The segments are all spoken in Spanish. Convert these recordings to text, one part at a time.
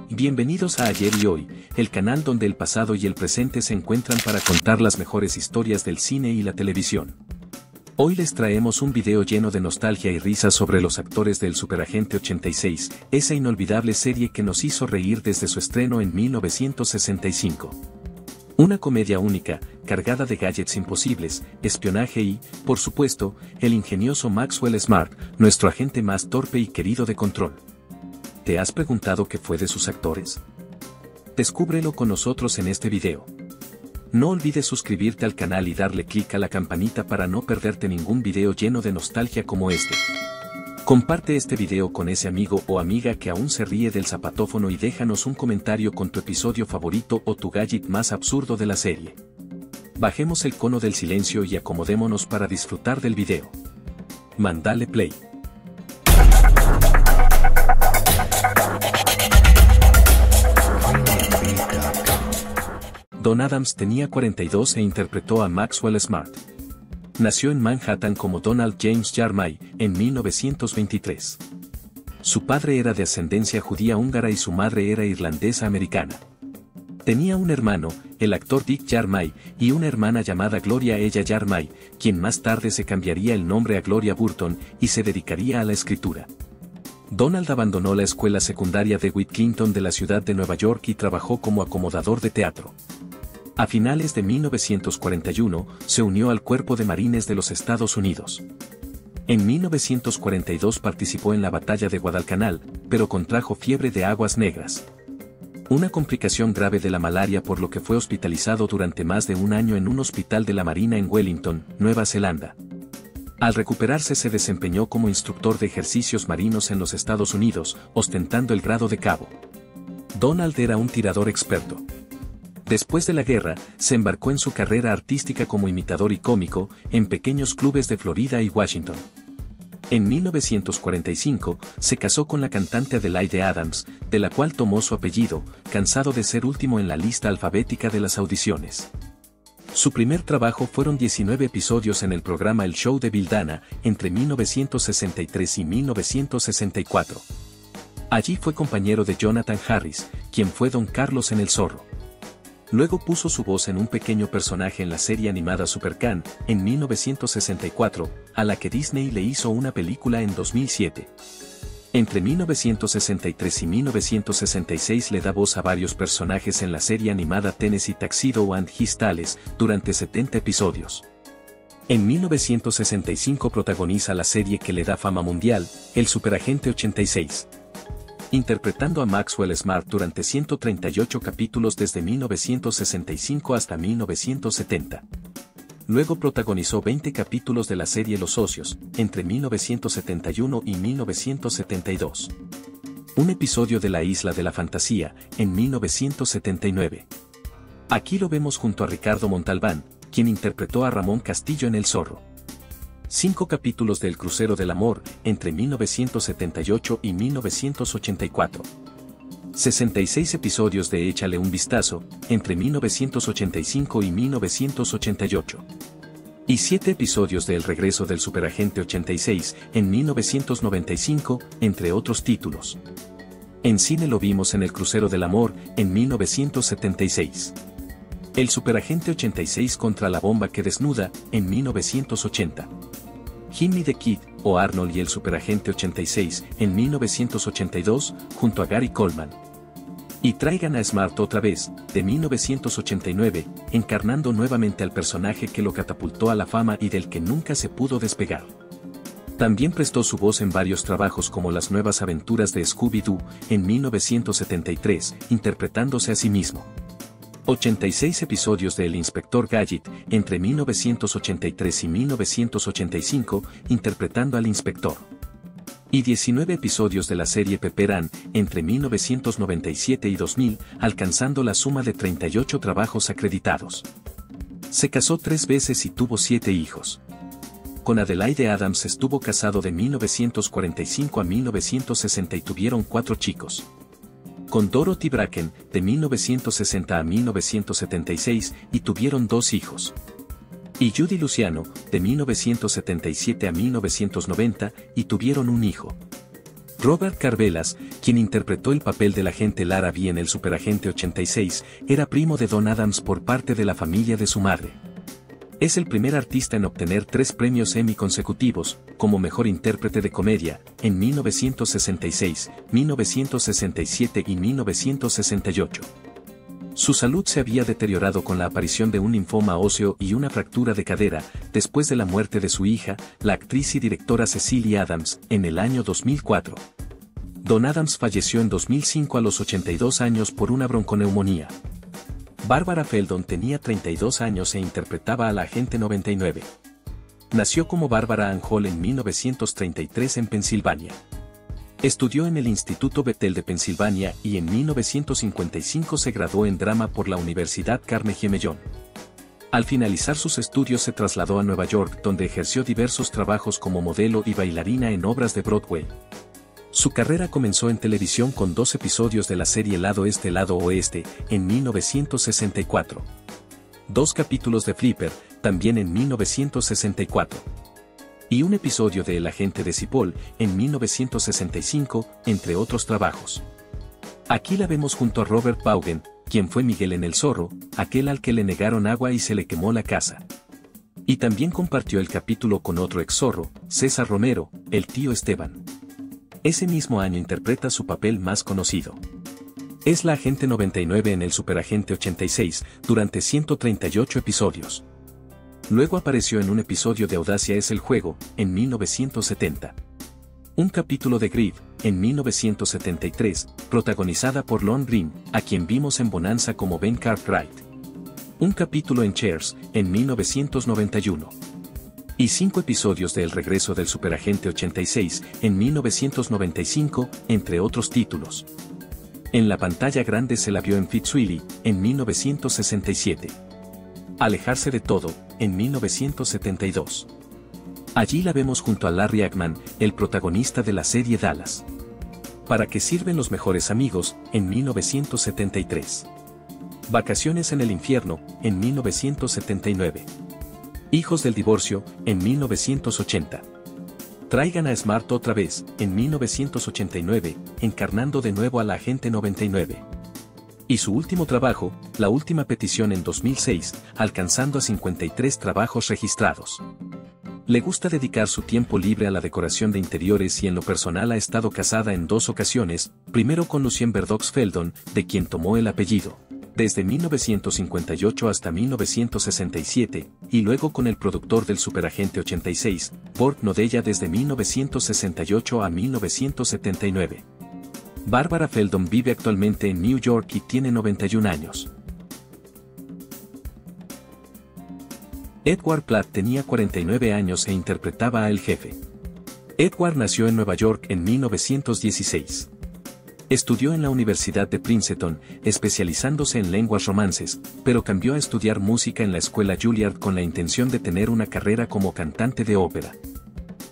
Bienvenidos a Ayer y Hoy, el canal donde el pasado y el presente se encuentran para contar las mejores historias del cine y la televisión. Hoy les traemos un video lleno de nostalgia y risas sobre los actores del Superagente 86, esa inolvidable serie que nos hizo reír desde su estreno en 1965. Una comedia única, cargada de gadgets imposibles, espionaje y, por supuesto, el ingenioso Maxwell Smart, nuestro agente más torpe y querido de control. ¿Te has preguntado qué fue de sus actores? Descúbrelo con nosotros en este video. No olvides suscribirte al canal y darle clic a la campanita para no perderte ningún video lleno de nostalgia como este. Comparte este video con ese amigo o amiga que aún se ríe del zapatófono y déjanos un comentario con tu episodio favorito o tu gadget más absurdo de la serie. Bajemos el cono del silencio y acomodémonos para disfrutar del video. Mandale play. Don Adams tenía 42 e interpretó a Maxwell Smart. Nació en Manhattan como Donald James Jarmay, en 1923. Su padre era de ascendencia judía húngara y su madre era irlandesa-americana. Tenía un hermano, el actor Dick Jarmay, y una hermana llamada Gloria Ella Jarmay, quien más tarde se cambiaría el nombre a Gloria Burton y se dedicaría a la escritura. Donald abandonó la escuela secundaria de Clinton de la ciudad de Nueva York y trabajó como acomodador de teatro. A finales de 1941, se unió al Cuerpo de Marines de los Estados Unidos. En 1942 participó en la batalla de Guadalcanal, pero contrajo fiebre de aguas negras. Una complicación grave de la malaria por lo que fue hospitalizado durante más de un año en un hospital de la Marina en Wellington, Nueva Zelanda. Al recuperarse se desempeñó como instructor de ejercicios marinos en los Estados Unidos, ostentando el grado de cabo. Donald era un tirador experto. Después de la guerra, se embarcó en su carrera artística como imitador y cómico, en pequeños clubes de Florida y Washington. En 1945, se casó con la cantante Adelaide Adams, de la cual tomó su apellido, cansado de ser último en la lista alfabética de las audiciones. Su primer trabajo fueron 19 episodios en el programa El Show de Bill Dana, entre 1963 y 1964. Allí fue compañero de Jonathan Harris, quien fue Don Carlos en El Zorro. Luego puso su voz en un pequeño personaje en la serie animada Supercan, en 1964, a la que Disney le hizo una película en 2007. Entre 1963 y 1966 le da voz a varios personajes en la serie animada Tennessee Tuxedo and His Tales, durante 70 episodios. En 1965 protagoniza la serie que le da fama mundial, El Superagente 86. Interpretando a Maxwell Smart durante 138 capítulos desde 1965 hasta 1970. Luego protagonizó 20 capítulos de la serie Los Socios, entre 1971 y 1972. Un episodio de La Isla de la Fantasía, en 1979. Aquí lo vemos junto a Ricardo Montalbán, quien interpretó a Ramón Castillo en El Zorro. 5 capítulos de El Crucero del Amor, entre 1978 y 1984. 66 episodios de Échale un vistazo, entre 1985 y 1988. Y 7 episodios de El Regreso del Superagente 86, en 1995, entre otros títulos. En cine lo vimos en El Crucero del Amor, en 1976. El Superagente 86 contra la bomba que desnuda, en 1980. Jimmy the Kid, o Arnold y el Superagente 86, en 1982, junto a Gary Coleman. Y Traigan a Smart otra vez, de 1989, encarnando nuevamente al personaje que lo catapultó a la fama y del que nunca se pudo despegar. También prestó su voz en varios trabajos como Las Nuevas Aventuras de Scooby-Doo, en 1973, interpretándose a sí mismo. 86 episodios de El Inspector Gadget, entre 1983 y 1985, interpretando al inspector. Y 19 episodios de la serie Pepper Ann, entre 1997 y 2000, alcanzando la suma de 38 trabajos acreditados. Se casó 3 veces y tuvo 7 hijos. Con Adelaide Adams estuvo casado de 1945 a 1960 y tuvieron 4 chicos. Con Dorothy Bracken, de 1960 a 1976, y tuvieron 2 hijos. y Judy Luciano, de 1977 a 1990, y tuvieron un hijo. Robert Carvelas, quien interpretó el papel del agente Lara B en el Superagente 86, era primo de Don Adams por parte de la familia de su madre. Es el primer artista en obtener 3 premios Emmy consecutivos, como mejor intérprete de comedia, en 1966, 1967 y 1968. Su salud se había deteriorado con la aparición de un linfoma óseo y una fractura de cadera, después de la muerte de su hija, la actriz y directora Cecily Adams, en el año 2004. Don Adams falleció en 2005 a los 82 años por una bronconeumonía. Barbara Feldon tenía 32 años e interpretaba a la agente 99. Nació como Barbara Ann Hall en 1933 en Pensilvania. Estudió en el Instituto Bethel de Pensilvania y en 1955 se graduó en drama por la Universidad Carnegie Mellon. Al finalizar sus estudios se trasladó a Nueva York, donde ejerció diversos trabajos como modelo y bailarina en obras de Broadway. Su carrera comenzó en televisión con 2 episodios de la serie Lado Este Lado Oeste, en 1964. 2 capítulos de Flipper, también en 1964. Y un episodio de El agente de Cipoll, en 1965, entre otros trabajos. Aquí la vemos junto a Robert Vaughan, quien fue Miguel en El Zorro, aquel al que le negaron agua y se le quemó la casa. Y también compartió el capítulo con otro ex zorro, César Romero, el tío Esteban. Ese mismo año interpreta su papel más conocido. Es la agente 99 en el Superagente 86, durante 138 episodios. Luego apareció en un episodio de Audacia es el juego, en 1970. Un capítulo de Griff, en 1973, protagonizada por Lon Green, a quien vimos en Bonanza como Ben Cartwright. Un capítulo en Cheers, en 1991. Y 5 episodios de El regreso del Superagente 86, en 1995, entre otros títulos. En la pantalla grande se la vio en Fitzwilly, en 1967. Alejarse de todo, en 1972. Allí la vemos junto a Larry Hagman, el protagonista de la serie Dallas. ¿Para qué sirven los mejores amigos?, en 1973. Vacaciones en el infierno, en 1979. Hijos del divorcio, en 1980. Traigan a Smart otra vez, en 1989, encarnando de nuevo a la agente 99. Y su último trabajo, La última petición en 2006, alcanzando a 53 trabajos registrados. Le gusta dedicar su tiempo libre a la decoración de interiores y en lo personal ha estado casada en 2 ocasiones, primero con Lucien Berdox Feldon, de quien tomó el apellido, desde 1958 hasta 1967, y luego con el productor del Superagente 86, Burt Nodella desde 1968 a 1979. Barbara Feldon vive actualmente en New York y tiene 91 años. Edward Platt tenía 49 años e interpretaba a El Jefe. Edward nació en Nueva York en 1916. Estudió en la Universidad de Princeton, especializándose en lenguas romances, pero cambió a estudiar música en la escuela Juilliard con la intención de tener una carrera como cantante de ópera.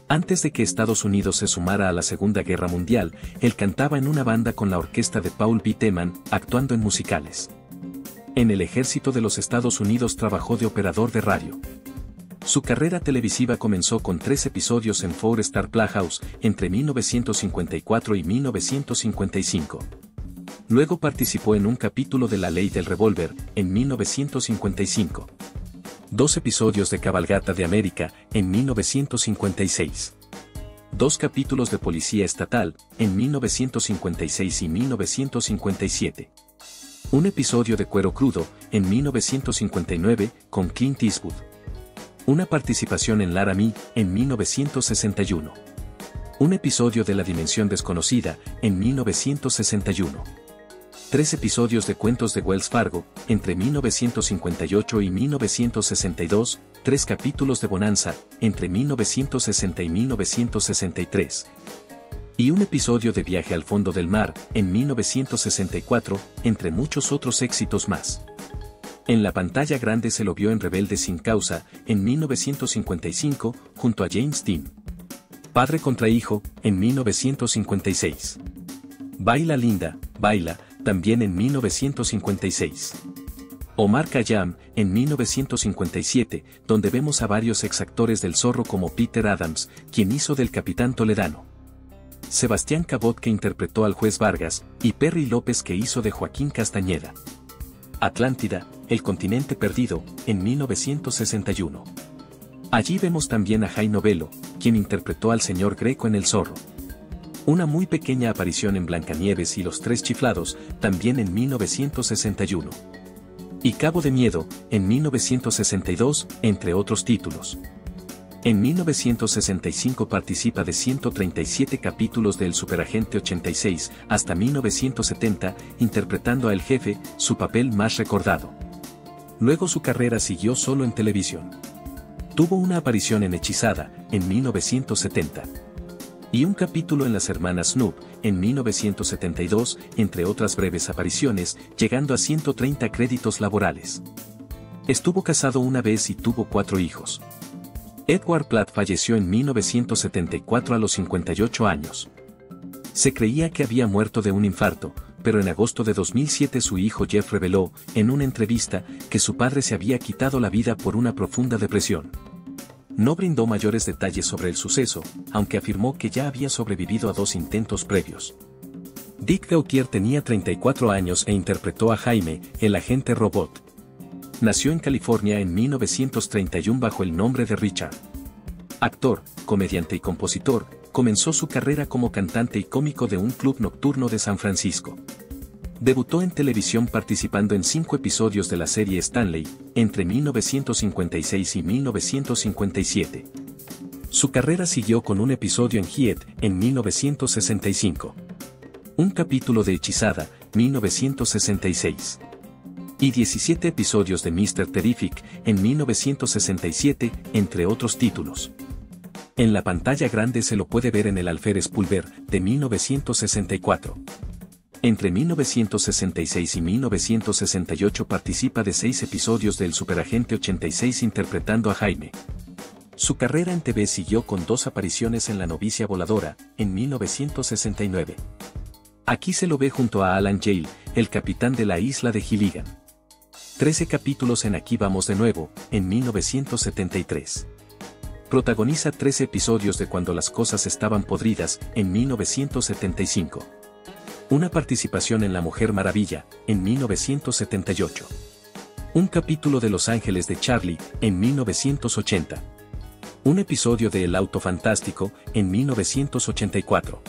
Antes de que Estados Unidos se sumara a la Segunda Guerra Mundial, él cantaba en una banda con la orquesta de Paul B. Teman, actuando en musicales. En el ejército de los Estados Unidos trabajó de operador de radio. Su carrera televisiva comenzó con 3 episodios en Four Star Playhouse, entre 1954 y 1955. Luego participó en un capítulo de La Ley del Revólver, en 1955. 2 episodios de Cabalgata de América, en 1956. 2 capítulos de Policía Estatal, en 1956 y 1957. Un episodio de Cuero Crudo, en 1959, con Clint Eastwood. Una participación en Laramie, en 1961. Un episodio de La Dimensión Desconocida, en 1961. 3 episodios de Cuentos de Wells Fargo, entre 1958 y 1962, 3 capítulos de Bonanza, entre 1960 y 1963. Y un episodio de Viaje al fondo del mar, en 1964, entre muchos otros éxitos más. En la pantalla grande se lo vio en Rebelde sin causa, en 1955, junto a James Dean. Padre contra hijo, en 1956. Baila linda, baila, también en 1956. Omar Khayyam, en 1957, donde vemos a varios exactores del Zorro como Peter Adams, quien hizo del Capitán Toledano. Sebastián Cabot, que interpretó al juez Vargas, y Perry López, que hizo de Joaquín Castañeda. Atlántida, el continente perdido, en 1961. Allí vemos también a Jay Novello, quien interpretó al señor Greco en El Zorro. Una muy pequeña aparición en Blancanieves y los Tres Chiflados, también en 1961. Y Cabo de Miedo, en 1962, entre otros títulos. En 1965 participa de 137 capítulos de El Superagente 86, hasta 1970, interpretando a El Jefe, su papel más recordado. Luego su carrera siguió solo en televisión. Tuvo una aparición en Hechizada, en 1970. Y un capítulo en Las Hermanas Snoop, en 1972, entre otras breves apariciones, llegando a 130 créditos laborales. Estuvo casado una vez y tuvo 4 hijos. Edward Platt falleció en 1974 a los 58 años. Se creía que había muerto de un infarto, pero en agosto de 2007 su hijo Jeff reveló, en una entrevista, que su padre se había quitado la vida por una profunda depresión. No brindó mayores detalles sobre el suceso, aunque afirmó que ya había sobrevivido a 2 intentos previos. Dick Gautier tenía 34 años e interpretó a Jaime, el agente robot. Nació en California en 1931 bajo el nombre de Richard. Actor, comediante y compositor, comenzó su carrera como cantante y cómico de un club nocturno de San Francisco. Debutó en televisión participando en 5 episodios de la serie Stanley, entre 1956 y 1957. Su carrera siguió con un episodio en Heat, en 1965. Un capítulo de Hechizada, 1966. Y 17 episodios de Mr. Terrific, en 1967, entre otros títulos. En la pantalla grande se lo puede ver en El Alférez Pulver, de 1964. Entre 1966 y 1968 participa de 6 episodios de El Superagente 86 interpretando a Jaime. Su carrera en TV siguió con 2 apariciones en La Novicia Voladora, en 1969. Aquí se lo ve junto a Alan Yale, el capitán de la isla de Gilligan. 13 capítulos en Aquí vamos de nuevo, en 1973. Protagoniza 13 episodios de Cuando las cosas estaban podridas, en 1975. Una participación en La Mujer Maravilla, en 1978. Un capítulo de Los Ángeles de Charlie, en 1980. Un episodio de El Auto Fantástico, en 1984.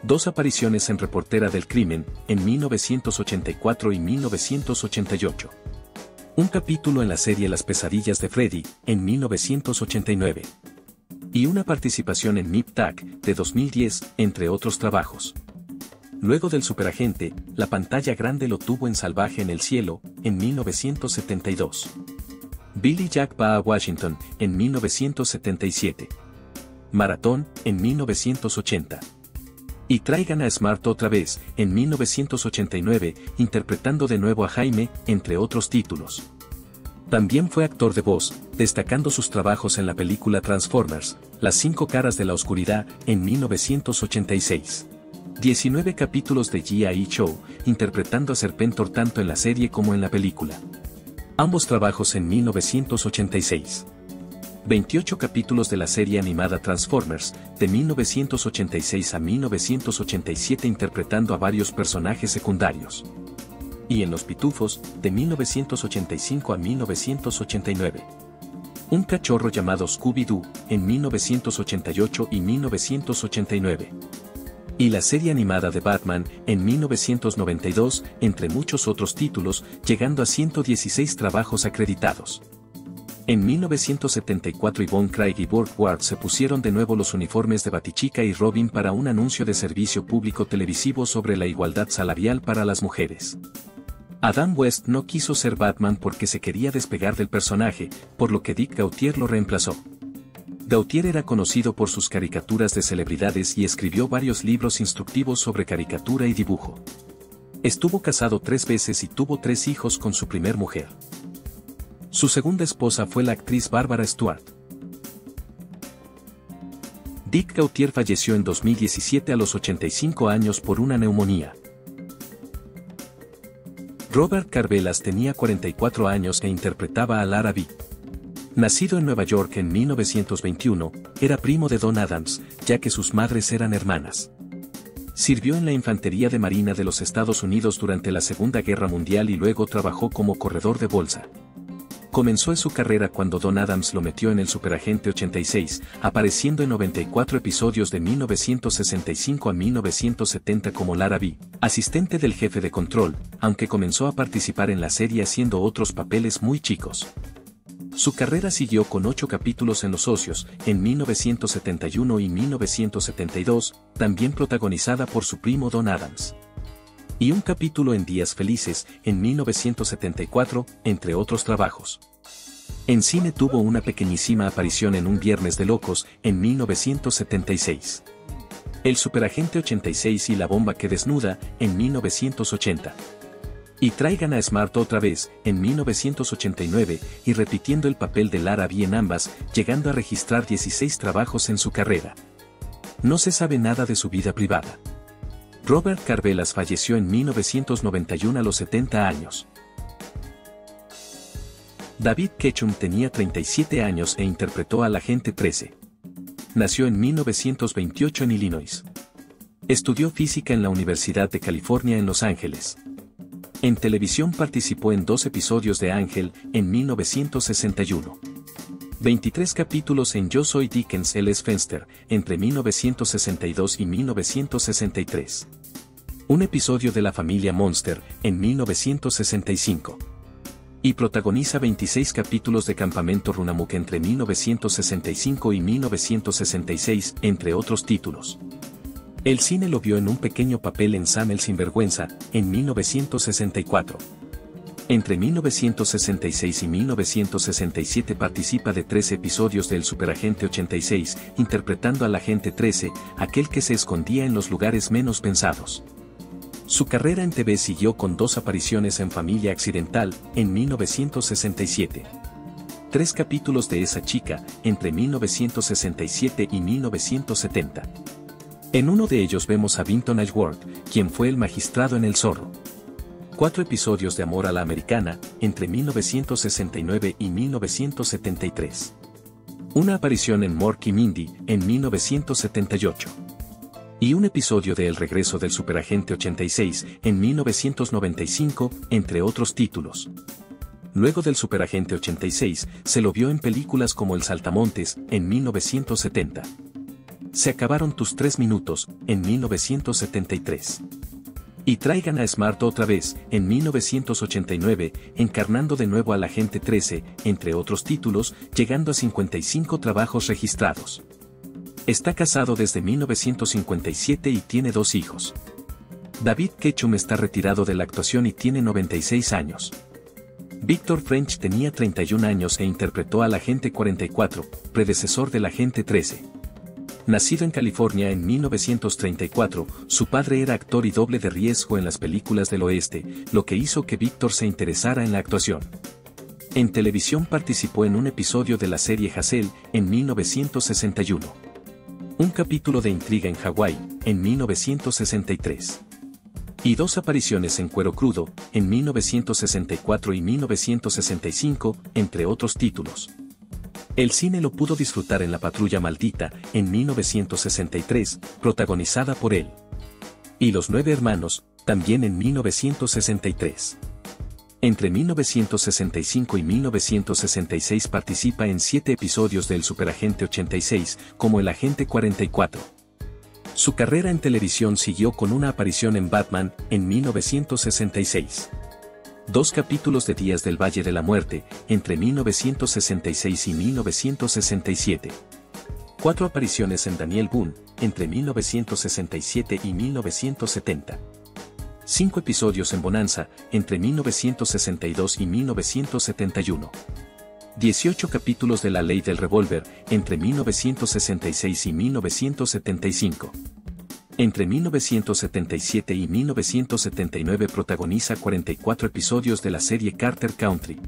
2 apariciones en Reportera del Crimen, en 1984 y 1988. Un capítulo en la serie Las Pesadillas de Freddy, en 1989. Y una participación en Nip Tuck, de 2010, entre otros trabajos. Luego del Superagente, la pantalla grande lo tuvo en Salvaje en el Cielo, en 1972. Billy Jack va a Washington, en 1977. Maratón, en 1980. Y Traigan a Smart otra vez, en 1989, interpretando de nuevo a Jaime, entre otros títulos. También fue actor de voz, destacando sus trabajos en la película Transformers, Las 5 caras de la oscuridad, en 1986. 19 capítulos de G.I. Joe, interpretando a Serpentor tanto en la serie como en la película. Ambos trabajos en 1986. 28 capítulos de la serie animada Transformers, de 1986 a 1987 interpretando a varios personajes secundarios. Y en Los Pitufos, de 1985 a 1989. Un cachorro llamado Scooby-Doo, en 1988 y 1989. Y la serie animada de Batman, en 1992, entre muchos otros títulos, llegando a 116 trabajos acreditados. En 1974 Yvonne Craig y Burt Ward se pusieron de nuevo los uniformes de Batichica y Robin para un anuncio de servicio público televisivo sobre la igualdad salarial para las mujeres. Adam West no quiso ser Batman porque se quería despegar del personaje, por lo que Dick Gautier lo reemplazó. Gautier era conocido por sus caricaturas de celebridades y escribió varios libros instructivos sobre caricatura y dibujo. Estuvo casado 3 veces y tuvo 3 hijos con su primer mujer. Su segunda esposa fue la actriz Barbara Stewart. Dick Gautier falleció en 2017 a los 85 años por una neumonía. Robert Carvelas tenía 44 años e interpretaba a Lara B. Nacido en Nueva York en 1921, era primo de Don Adams, ya que sus madres eran hermanas. Sirvió en la Infantería de Marina de los Estados Unidos durante la Segunda Guerra Mundial y luego trabajó como corredor de bolsa. Comenzó su carrera cuando Don Adams lo metió en el Superagente 86, apareciendo en 94 episodios de 1965 a 1970 como Lara B, asistente del jefe de control, aunque comenzó a participar en la serie haciendo otros papeles muy chicos. Su carrera siguió con 8 capítulos en Los Socios, en 1971 y 1972, también protagonizada por su primo Don Adams. Y un capítulo en Días Felices, en 1974, entre otros trabajos. En cine tuvo una pequeñísima aparición en Un Viernes de Locos, en 1976. El Superagente 86 y La Bomba que Desnuda, en 1980. Y Traigan a Smart otra vez, en 1989, y repitiendo el papel de Lara B en ambas, llegando a registrar 16 trabajos en su carrera. No se sabe nada de su vida privada. Robert Carvelas falleció en 1991 a los 70 años. David Ketchum tenía 37 años e interpretó al Agente 13. Nació en 1928 en Illinois. Estudió física en la Universidad de California en Los Ángeles. En televisión participó en 2 episodios de Ángel, en 1961. 23 capítulos en Yo Soy Dickens L.S. Fenster, entre 1962 y 1963. Un episodio de La Familia Monster, en 1965. Y protagoniza 26 capítulos de Campamento Runamuk entre 1965 y 1966, entre otros títulos. El cine lo vio en un pequeño papel en Sam el Sinvergüenza, en 1964. Entre 1966 y 1967 participa de 13 episodios del Superagente 86, interpretando al Agente 13, aquel que se escondía en los lugares menos pensados. Su carrera en TV siguió con 2 apariciones en Familia Accidental, en 1967. 3 capítulos de Esa Chica, entre 1967 y 1970. En uno de ellos vemos a Vinton Ashworth, quien fue el magistrado en El Zorro. 4 episodios de Amor a la Americana, entre 1969 y 1973. Una aparición en Mork y Mindy, en 1978. Y un episodio de El Regreso del Superagente 86, en 1995, entre otros títulos. Luego del Superagente 86, se lo vio en películas como El Saltamontes, en 1970. Se acabaron tus 3 minutos, en 1973. Y Traigan a Smart otra vez, en 1989, encarnando de nuevo al Agente 13, entre otros títulos, llegando a 55 trabajos registrados. Está casado desde 1957 y tiene 2 hijos. David Ketchum está retirado de la actuación y tiene 96 años. Victor French tenía 31 años e interpretó al Agente 44, predecesor del Agente 13. Nacido en California en 1934, su padre era actor y doble de riesgo en las películas del oeste, lo que hizo que Victor se interesara en la actuación. En televisión participó en un episodio de la serie Hazel, en 1961. Un capítulo de Intriga en Hawái, en 1963. Y 2 apariciones en Cuero Crudo, en 1964 y 1965, entre otros títulos. El cine lo pudo disfrutar en La Patrulla Maldita, en 1963, protagonizada por él. Y Los 9 Hermanos, también en 1963. Entre 1965 y 1966 participa en 7 episodios del Superagente 86, como el Agente 44. Su carrera en televisión siguió con una aparición en Batman, en 1966. 2 capítulos de Días del Valle de la Muerte, entre 1966 y 1967. 4 apariciones en Daniel Boone, entre 1967 y 1970. 5 episodios en Bonanza, entre 1962 y 1971. 18 capítulos de La Ley del Revólver, entre 1966 y 1975. Entre 1977 y 1979 protagoniza 44 episodios de la serie Carter Country.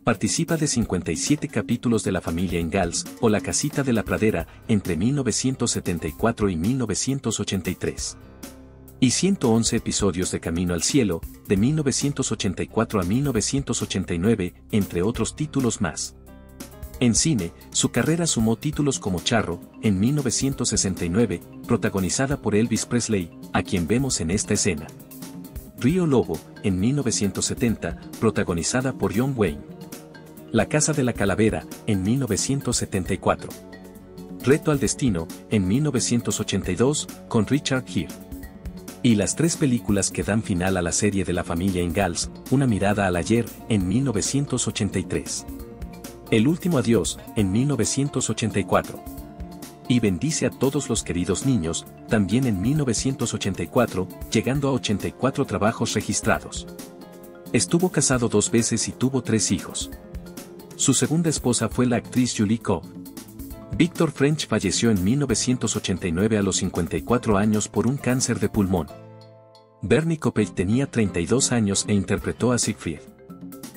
Participa de 57 capítulos de La Familia Ingalls o La Casita de la Pradera, entre 1974 y 1983. Y 111 episodios de Camino al Cielo, de 1984 a 1989, entre otros títulos más. En cine, su carrera sumó títulos como Charro, en 1969, protagonizada por Elvis Presley, a quien vemos en esta escena. Río Lobo, en 1970, protagonizada por John Wayne. La Casa de la Calavera, en 1974. Reto al Destino, en 1982, con Richard Gere. Y las 3 películas que dan final a la serie de la familia Ingalls, Una mirada al ayer, en 1983. El último adiós, en 1984. Y Bendice a todos los queridos niños, también en 1984, llegando a 84 trabajos registrados. Estuvo casado 2 veces y tuvo 3 hijos. Su segunda esposa fue la actriz Julie Cobb. Victor French falleció en 1989 a los 54 años por un cáncer de pulmón. Bernie Coppel tenía 32 años e interpretó a Siegfried.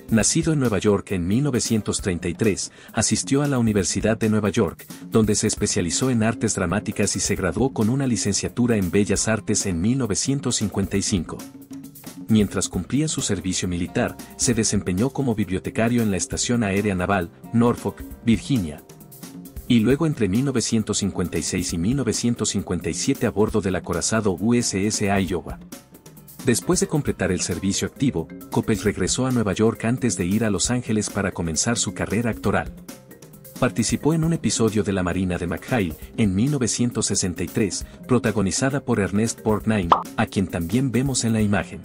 Nacido en Nueva York en 1933, asistió a la Universidad de Nueva York, donde se especializó en artes dramáticas y se graduó con una licenciatura en Bellas Artes en 1955. Mientras cumplía su servicio militar, se desempeñó como bibliotecario en la Estación Aérea Naval, Norfolk, Virginia. Y luego entre 1956 y 1957 a bordo del acorazado USS Iowa. Después de completar el servicio activo, Coppel regresó a Nueva York antes de ir a Los Ángeles para comenzar su carrera actoral. Participó en un episodio de La Marina de McHale, en 1963, protagonizada por Ernest Borgnine, a quien también vemos en la imagen.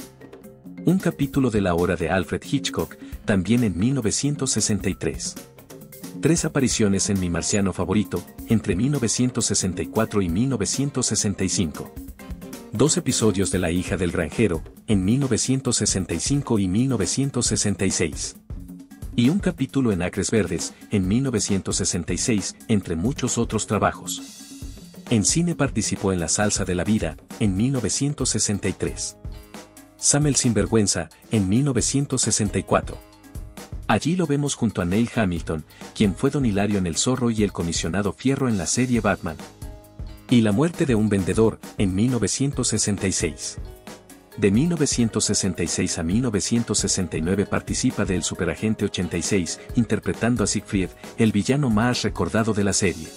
Un capítulo de La Hora de Alfred Hitchcock, también en 1963. 3 apariciones en Mi Marciano Favorito, entre 1964 y 1965. 2 episodios de La Hija del Granjero, en 1965 y 1966. Y un capítulo en Acres Verdes, en 1966, entre muchos otros trabajos. En cine participó en La Salsa de la Vida, en 1963. Sam el Sinvergüenza, en 1964. Allí lo vemos junto a Neil Hamilton, quien fue Don Hilario en El Zorro y el Comisionado Fierro en la serie Batman. Y La Muerte de un Vendedor, en 1966. De 1966 a 1969 participa de El Superagente 86, interpretando a Siegfried, el villano más recordado de la serie.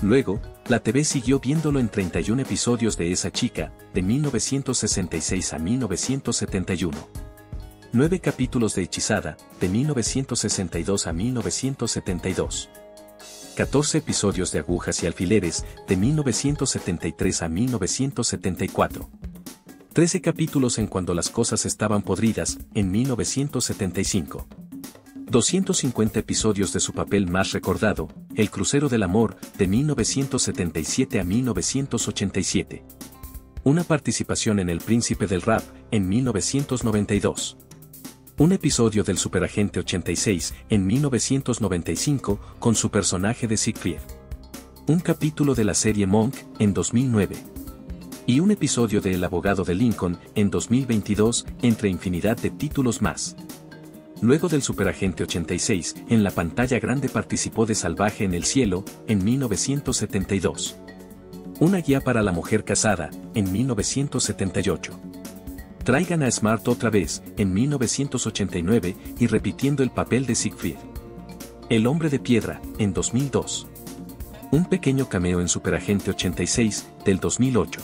Luego, la TV siguió viéndolo en 31 episodios de Esa Chica, de 1966 a 1971. 9 capítulos de Hechizada, de 1962 a 1972. 14 episodios de Agujas y Alfileres, de 1973 a 1974. 13 capítulos en Cuando las cosas estaban podridas, en 1975. 250 episodios de su papel más recordado, El Crucero del Amor, de 1977 a 1987. Una participación en El Príncipe del Rap, en 1992. Un episodio del Superagente 86, en 1995, con su personaje de Siegfried. Un capítulo de la serie Monk, en 2009. Y un episodio de El Abogado de Lincoln, en 2022, entre infinidad de títulos más. Luego del Superagente 86, en la pantalla grande participó de Salvaje en el Cielo, en 1972. Una guía para la mujer casada, en 1978. Traigan a Smart otra vez, en 1989, y repitiendo el papel de Siegfried. El Hombre de Piedra, en 2002. Un pequeño cameo en Superagente 86, del 2008.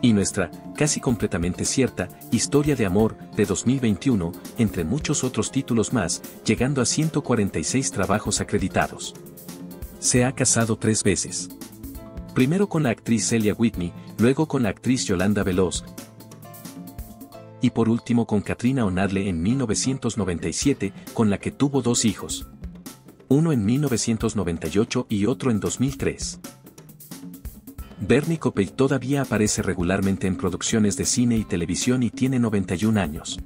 Y nuestra, casi completamente cierta, Historia de Amor, de 2021, entre muchos otros títulos más, llegando a 146 trabajos acreditados. Se ha casado 3 veces. Primero con la actriz Celia Whitney, luego con la actriz Yolanda Veloz, y por último con Katrina O'Nadle en 1997, con la que tuvo 2 hijos. Uno en 1998 y otro en 2003. Bernie Coppel todavía aparece regularmente en producciones de cine y televisión y tiene 91 años.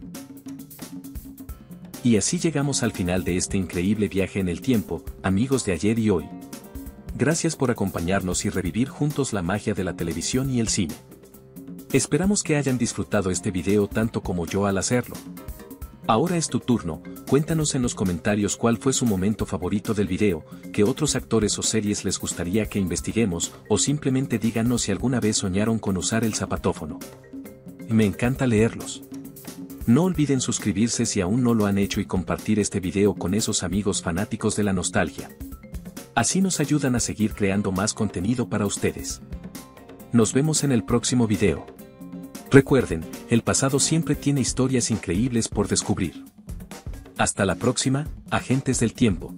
Y así llegamos al final de este increíble viaje en el tiempo, amigos de ayer y hoy. Gracias por acompañarnos y revivir juntos la magia de la televisión y el cine. Esperamos que hayan disfrutado este video tanto como yo al hacerlo. Ahora es tu turno, cuéntanos en los comentarios cuál fue su momento favorito del video, qué otros actores o series les gustaría que investiguemos, o simplemente díganos si alguna vez soñaron con usar el zapatófono. Me encanta leerlos. No olviden suscribirse si aún no lo han hecho y compartir este video con esos amigos fanáticos de la nostalgia. Así nos ayudan a seguir creando más contenido para ustedes. Nos vemos en el próximo video. Recuerden, el pasado siempre tiene historias increíbles por descubrir. Hasta la próxima, agentes del tiempo.